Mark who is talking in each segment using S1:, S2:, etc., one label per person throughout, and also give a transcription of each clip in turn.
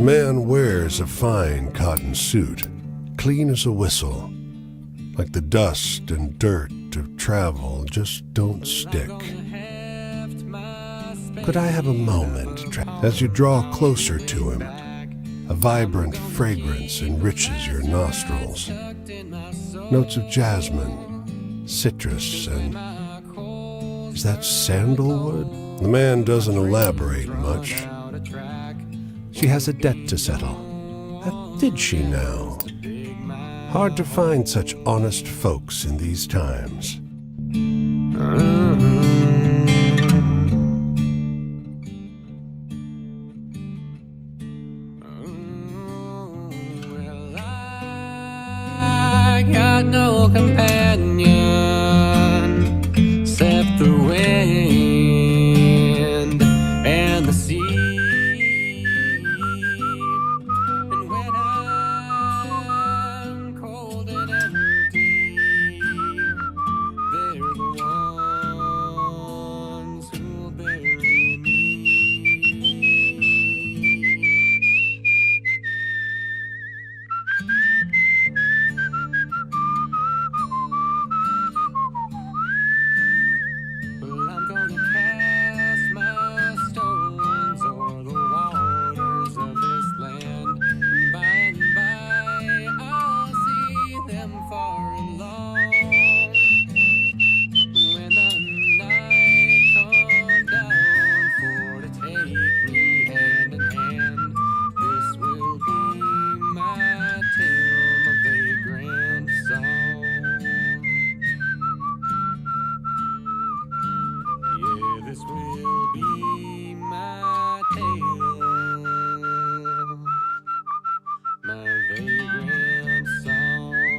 S1: man wears a fine cotton suit, clean as a whistle, like the dust and dirt of travel just don't stick. Could I have a moment as you draw closer to him? A vibrant fragrance enriches your nostrils. Notes of jasmine, citrus, and is that sandalwood? The man doesn't elaborate much. She has a debt to settle. Did she now? Hard to find such honest folks in these times.
S2: I got no companion except the wind and the sea. And when I'm cold and empty, they're the ones who'll bury me. Well, I'm gonna cast my stones o'er the waters of this land. By and by, I'll see them far along. When the night comes down for to take me hand in hand, this will be my tale, my vagrant song. Yeah, this will be my tale, my vagrant song.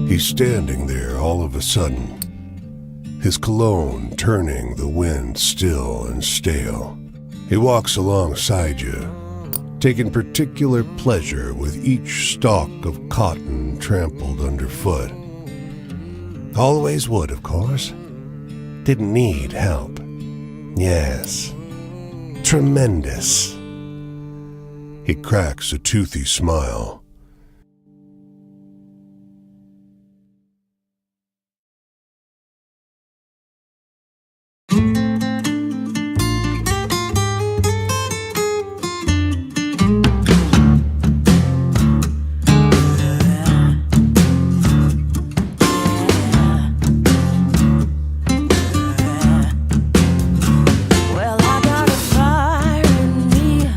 S1: He's standing there all of a sudden, his cologne turning the wind still and stale. He walks alongside you, taking particular pleasure with each stalk of cotton trampled underfoot. Always would, of course. Didn't need help. Yes. Tremendous. He cracks a toothy smile.
S3: Well, I got a fire in me,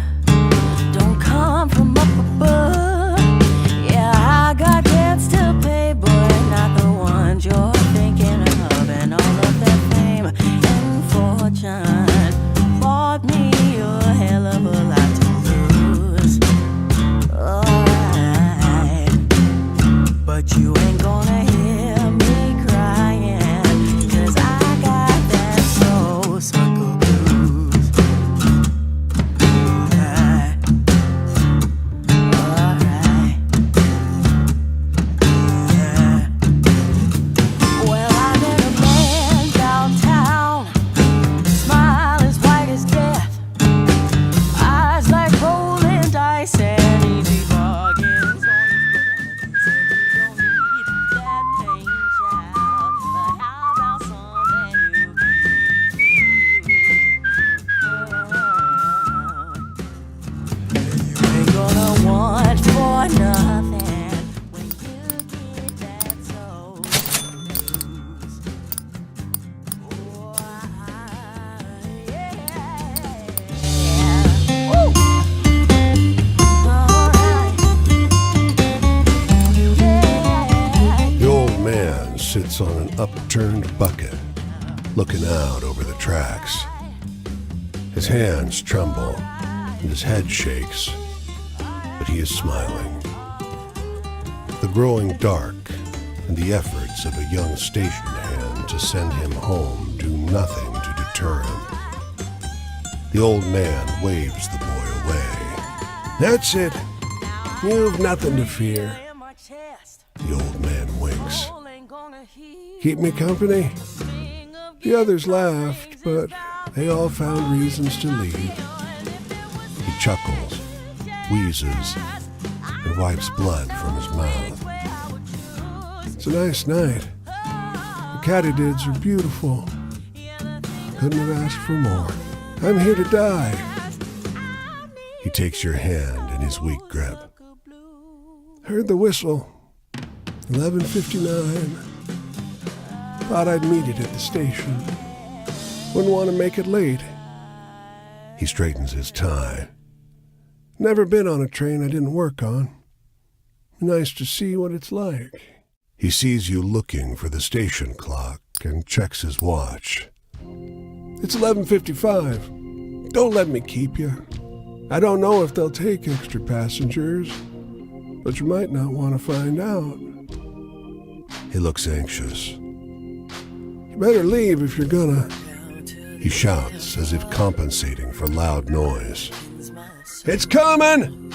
S3: don't come from up above. Yeah, I got debts to pay, but not the ones you're thinking of. And all of that fame and fortune bought me a hell of a lot to lose. Alright, but you ain't gonna hear me crying, 'cause I got that soul sucker blues. Alright, alright, yeah. Well, I met a man downtown, smile as white as death, eyes like rolling dice and easy bargains on his breath. Said you don't need that pain, child, but how about something you can do? You ain't gonna want for nothing when you get that soul blues. Oh, yeah. Woo! Alright. Yeah.
S1: The old man sits on an upturned bucket, looking out over the tracks. His hands tremble and his head shakes, but he is smiling. The growing dark and the efforts of a young station hand to send him home do nothing to deter him. The old man waves the boy away. That's it. You've nothing to fear.
S3: In my chest,
S1: The old man winks.
S3: all ain't gonna hear
S1: Keep me company?
S3: sing of
S1: The others laughed, but they all found reasons to leave. chuckles, wheezes, and wipes blood from his mouth. It's a nice night. The katydids are beautiful. Couldn't have asked for more. I'm here to die. He takes your hand in his weak grip. Heard the whistle. 11:59. Thought I'd meet it at the station. Wouldn't want to make it late. He straightens his tie. Never been on a train I didn't work on. Nice to see what it's like. He sees you looking for the station clock and checks his watch. It's 11:55. Don't let me keep you. I don't know if they'll take extra passengers, but you might not want to find out. He looks anxious. You better leave if you're gonna. He shouts as if compensating for loud noise. It's coming!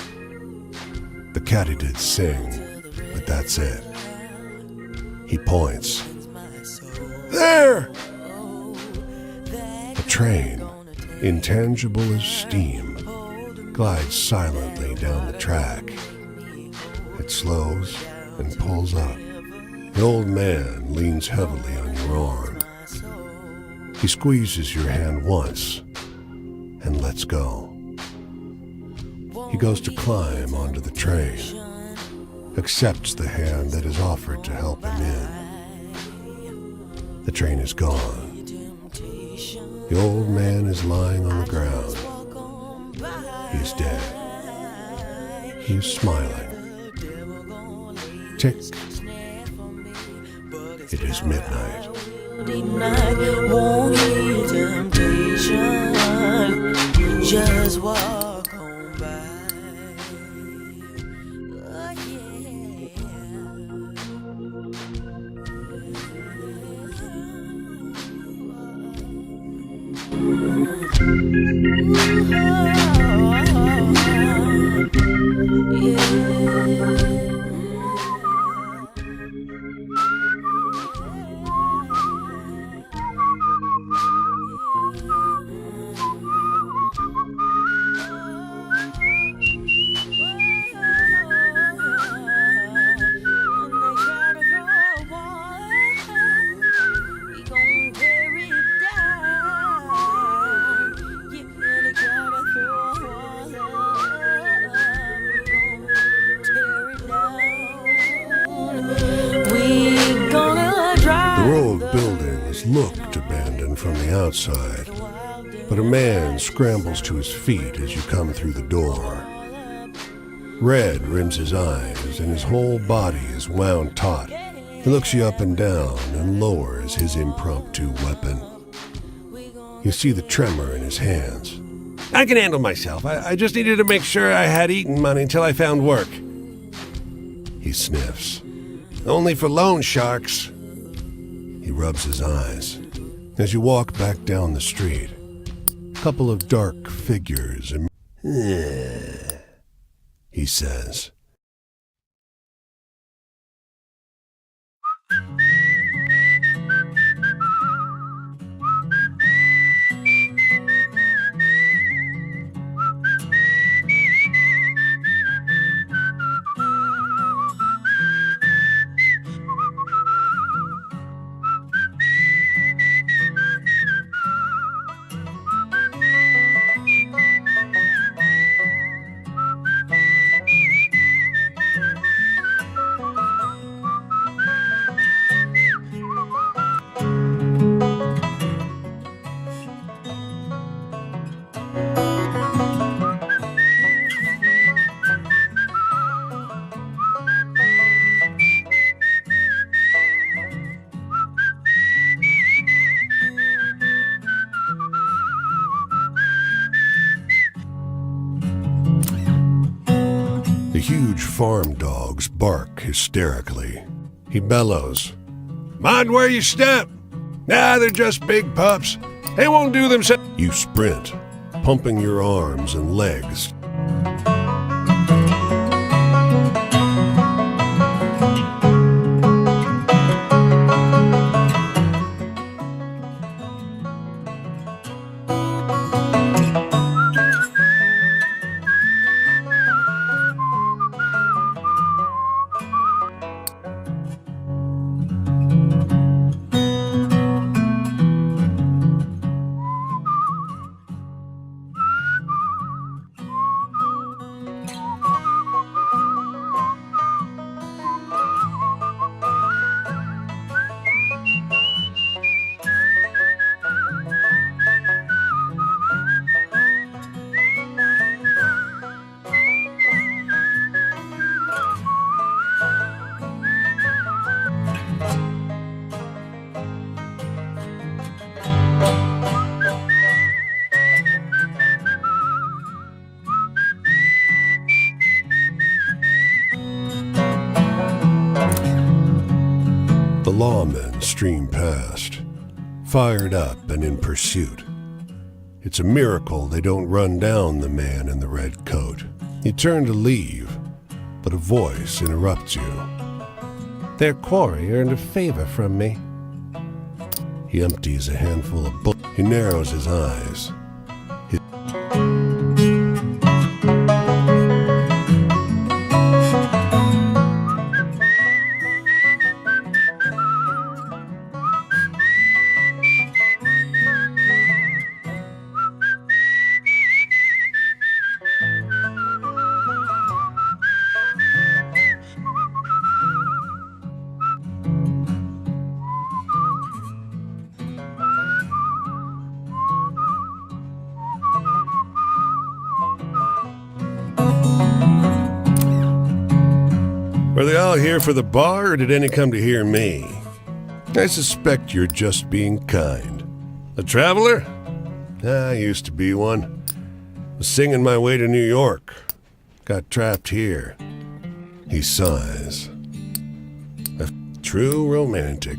S1: The katydids sing, but that's it. He points. There! A train, intangible as steam, glides silently down the track. It slows and pulls up. The old man leans heavily on your arm. He squeezes your hand once and lets go. He goes to climb onto the train, accepts the hand that is offered to help him in. The train is gone. The old man is lying on the ground. He is dead. He is smiling. Tick. It is midnight.
S3: Won't hear temptation, just walk on by.
S1: Looked abandoned from the outside, but a man scrambles to his feet as you come through the door. Red rims his eyes and his whole body is wound taut. He looks you up and down and lowers his impromptu weapon. You see the tremor in his hands. I can handle myself. I just needed to make sure I had eaten money until I found work. He sniffs. Only for loan sharks. He rubs his eyes. As you walk back down the street, a couple of dark figures he says. The huge farm dogs bark hysterically. He bellows, "Mind where you step! Nah, they're just big pups. They won't do themselves." You sprint, pumping your arms and legs. The lawmen stream past, fired up and in pursuit. It's a miracle they don't run down the man in the red coat. You turn to leave, but a voice interrupts you. Their quarry earned a favor from me. He empties a handful of bullets. He narrows his eyes. Are they all here for the bar, or did any come to hear me? I suspect you're just being kind. A traveler? I used to be one. Was singing my way to New York. Got trapped here. He sighs. A true romantic.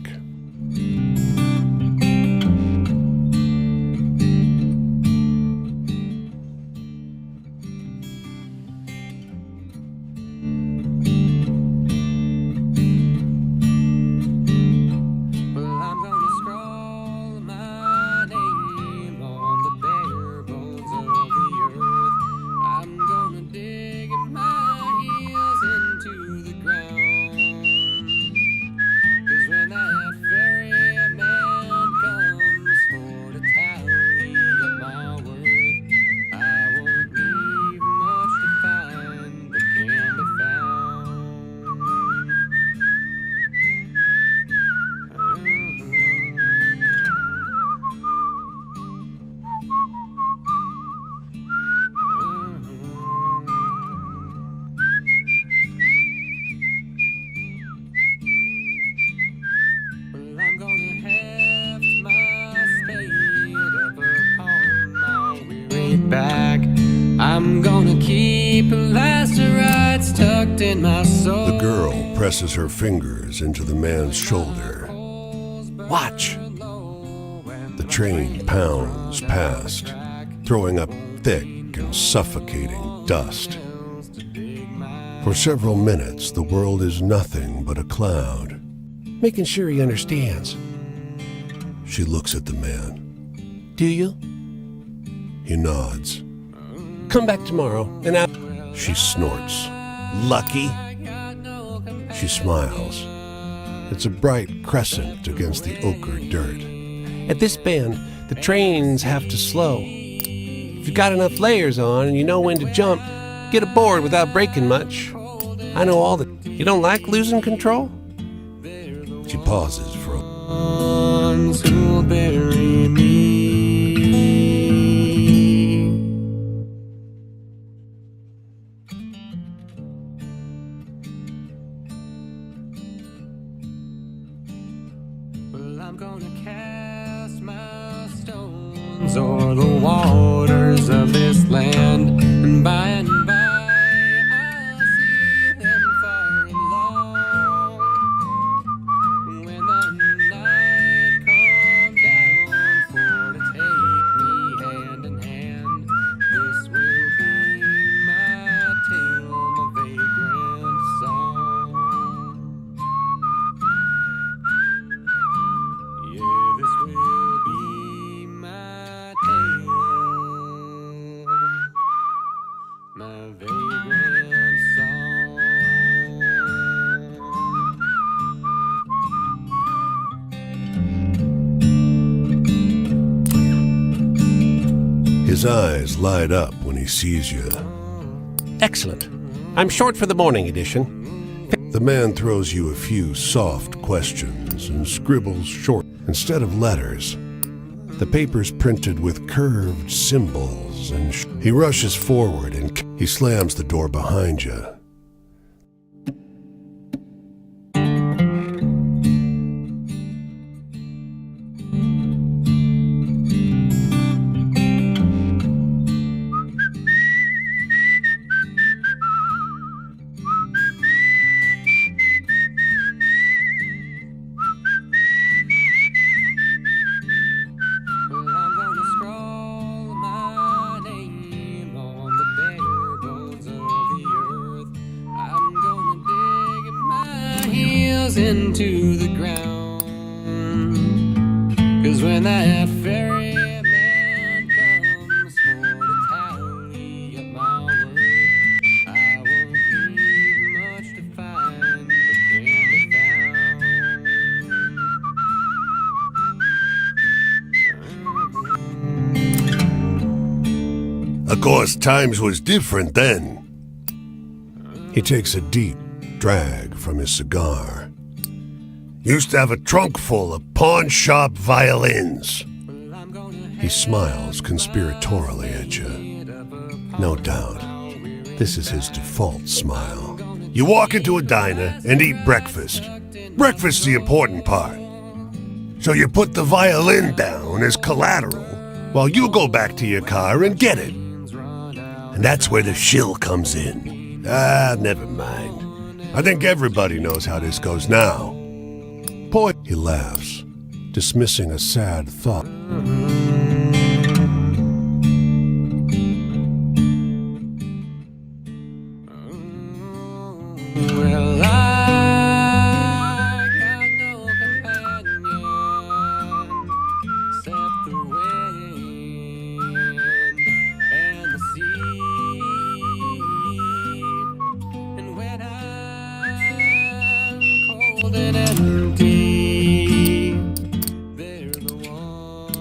S2: Back. I'm gonna keep lacerates tucked in my soul.
S1: The girl presses her fingers into the man's shoulder. Watch! The train pounds past, throwing up thick and suffocating dust. For several minutes, the world is nothing but a cloud. Making sure he understands. She looks at the man. Do you? He nods. Come back tomorrow, and I'll... She snorts. Lucky? She smiles. It's a bright crescent against the ochre dirt. At this bend, the trains have to slow. If you've got enough layers on and you know when to jump, get aboard without breaking much. I know all the... You don't like losing control? She pauses for a...
S2: Ones who'll bury me. I'm gonna cast my stones o'er the waters of this land, and by I'll see them far and long. When the night comes down for to take me hand in hand, this will be my tale, my vagrant song. Yeah, this will be my tale, my vagrant song.
S1: His eyes light up when he sees you.
S4: Excellent. I'm short for the morning edition.
S1: The man throws you a few soft questions and scribbles short. Instead of letters, the paper's printed with curved symbols, and he rushes forward and he slams the door behind you.
S2: nails into the ground. 'Cause when that ferryman comes for to tally up my work, I won't leave much to find that can be found.
S1: Of course, times was different then. He takes a deep drag from his cigar. Used to have a trunk full of pawn shop violins. He smiles conspiratorially at you. No doubt, this is his default smile. You walk into a diner and eat breakfast. Breakfast's the important part. So you put the violin down as collateral while you go back to your car and get it. And that's where the shill comes in. Ah, never mind. I think everybody knows how this goes now. Poet, he laughs, dismissing a sad thought.
S2: Well, I got no companion except the wind and the sea. And when I'm cold and empty, they're the ones.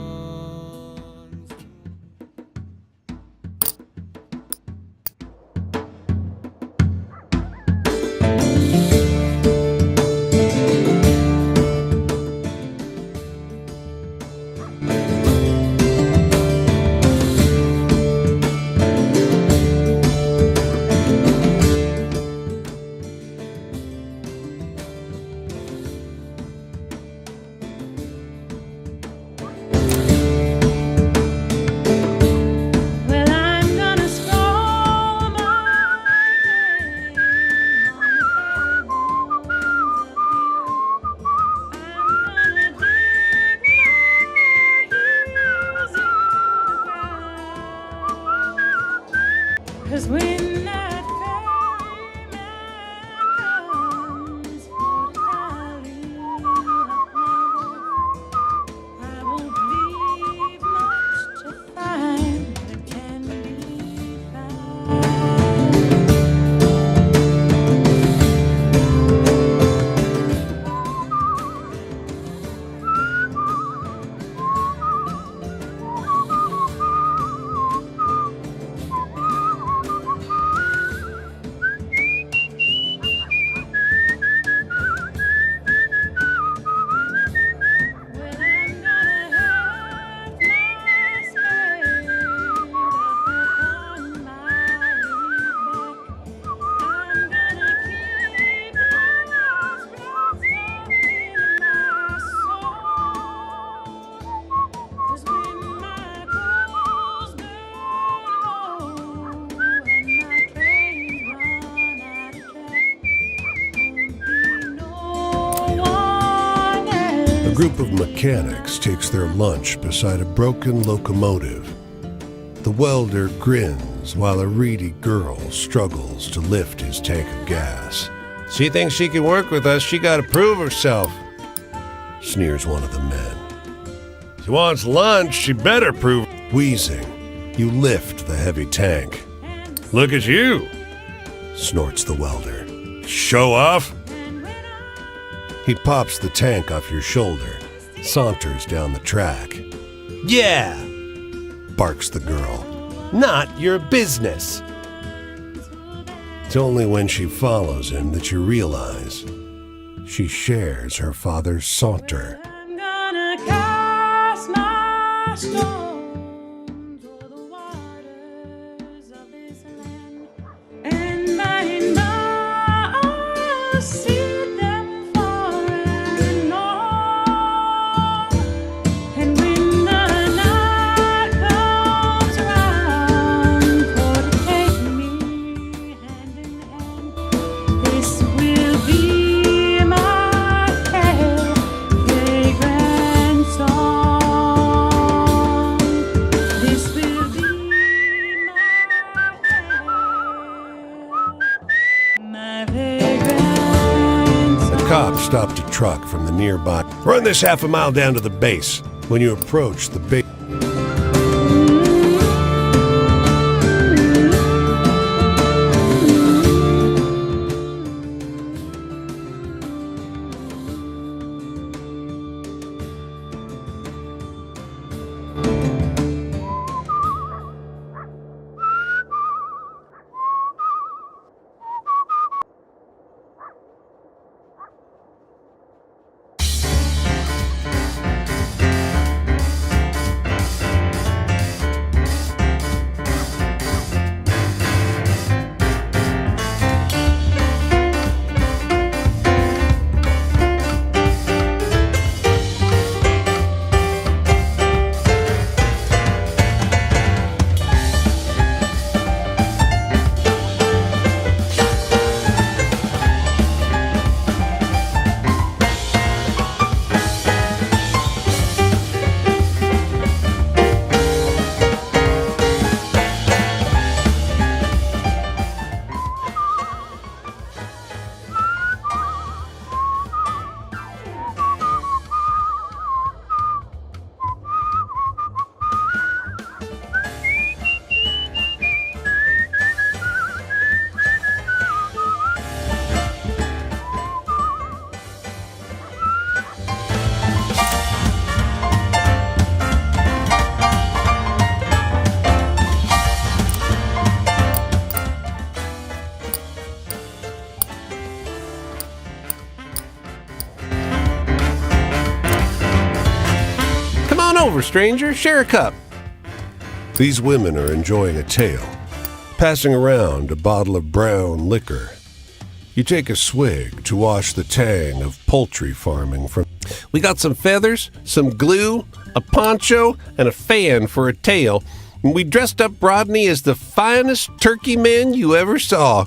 S3: Well, I'm gonna scroll my name on the bones of you. I'm gonna dig my heels into the ground. 'Cause when that ferryman comes for to tally up my work, I won't leave much to find that can be found. Well, I'm gonna have my spade upon my back. I'm gonna keep those roots down in my soul. 'Cause when my coals burn low and my trains run out of track, won't be no one else.
S1: A group of mechanics takes their lunch beside a broken locomotive. The welder grins while a reedy girl struggles to lift his tank of gas.
S4: She thinks she can work with us. She gotta prove herself.
S1: Sneers one of the men.
S4: She wants lunch. She better prove.
S1: Wheezing, you lift the heavy tank.
S4: Look at you.
S1: Snorts the welder.
S4: Show off.
S1: He pops the tank off your shoulder, saunters down the track.
S4: Yeah.
S1: Barks the girl.
S4: Not your business.
S1: It's only when she follows him that you realize she shares her father's saunter.
S3: I'm gonna cast my stones o'er the waters of this land, and by and by I'll see them far and all. And when the night comes round for to take me hand in hand, this will be my tale, vagrant song.
S1: cop stopped a truck from the nearby. Run this half a mile down to the base. When you approach the base,
S4: over, stranger. Share a cup.
S1: these women are enjoying a tale, passing around a bottle of brown liquor. You take a swig to wash the tang of poultry farming from.
S4: We got some feathers, some glue, a poncho, and a fan for a tail. And we dressed up Rodney as the finest turkey man you ever saw.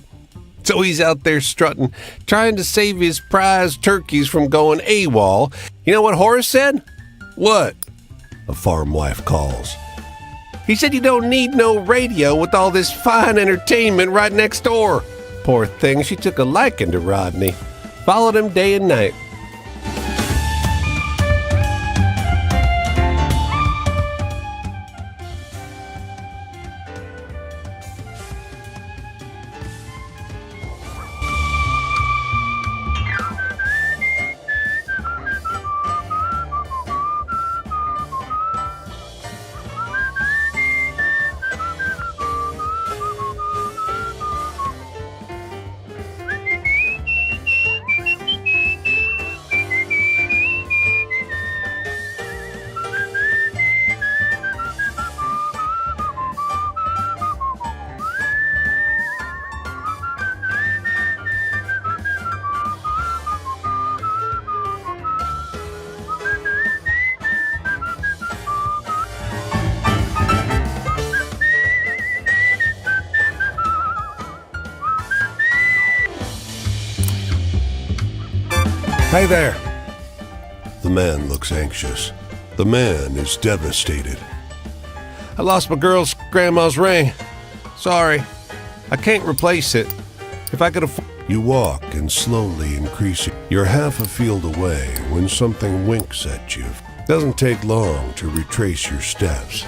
S4: So he's out there strutting, trying to save his prize turkeys from going AWOL. You know what Horace said?
S1: What? A farm wife calls.
S4: He said you don't need no radio with all this fine entertainment right next door. Poor thing, she took a liking to Rodney. Followed him day and night.
S1: Hey there. The man looks anxious. The man is devastated.
S4: I lost my girl's grandma's ring. Sorry. I can't replace it. If I could afford...
S1: You walk and slowly increase it. You're half a field away when something winks at you. Doesn't take long to retrace your steps.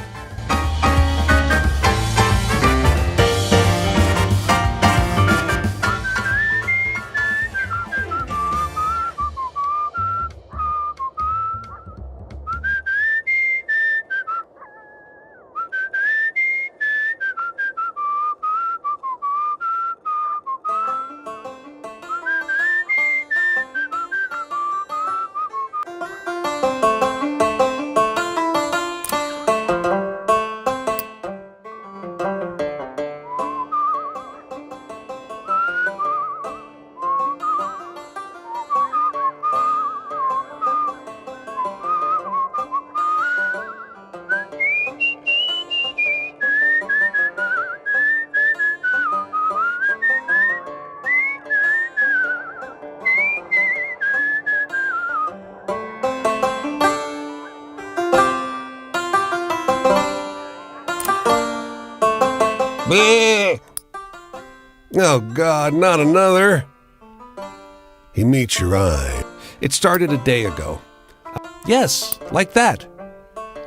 S1: Bleh. Oh, God, not another. He meets your eye.
S4: It started a day ago. Yes, like that.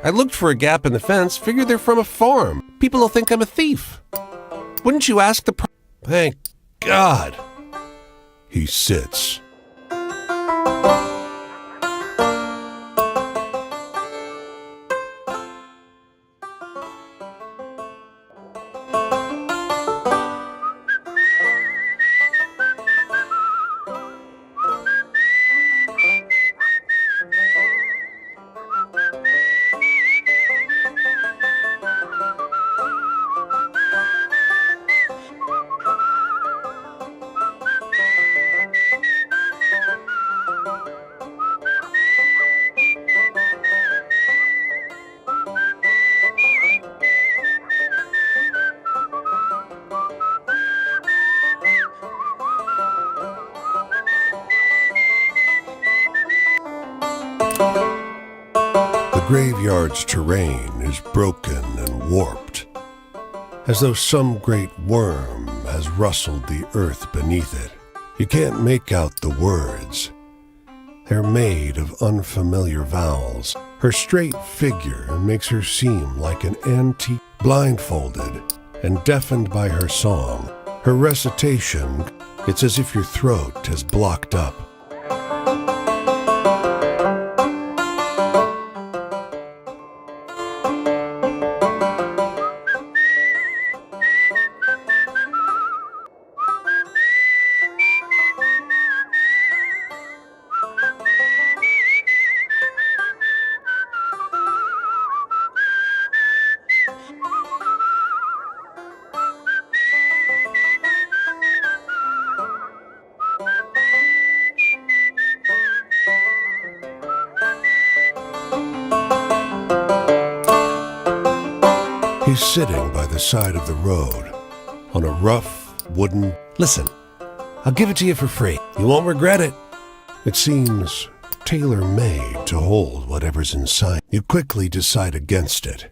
S4: I looked for a gap in the fence, figured they're from a farm. People will think I'm a thief. Wouldn't you ask the
S1: Thank God. He sits. The graveyard's terrain is broken and warped, as though some great worm has rustled the earth beneath it. You can't make out the words. They're made of unfamiliar vowels. Her straight figure makes her seem like an antique. Blindfolded and deafened by her song, her recitation, it's as if your throat has blocked up. He's sitting by the side of the road on a rough wooden...
S4: Listen, I'll give it to you for free. You won't regret it.
S1: It seems tailor-made to hold whatever's inside. You quickly decide against it.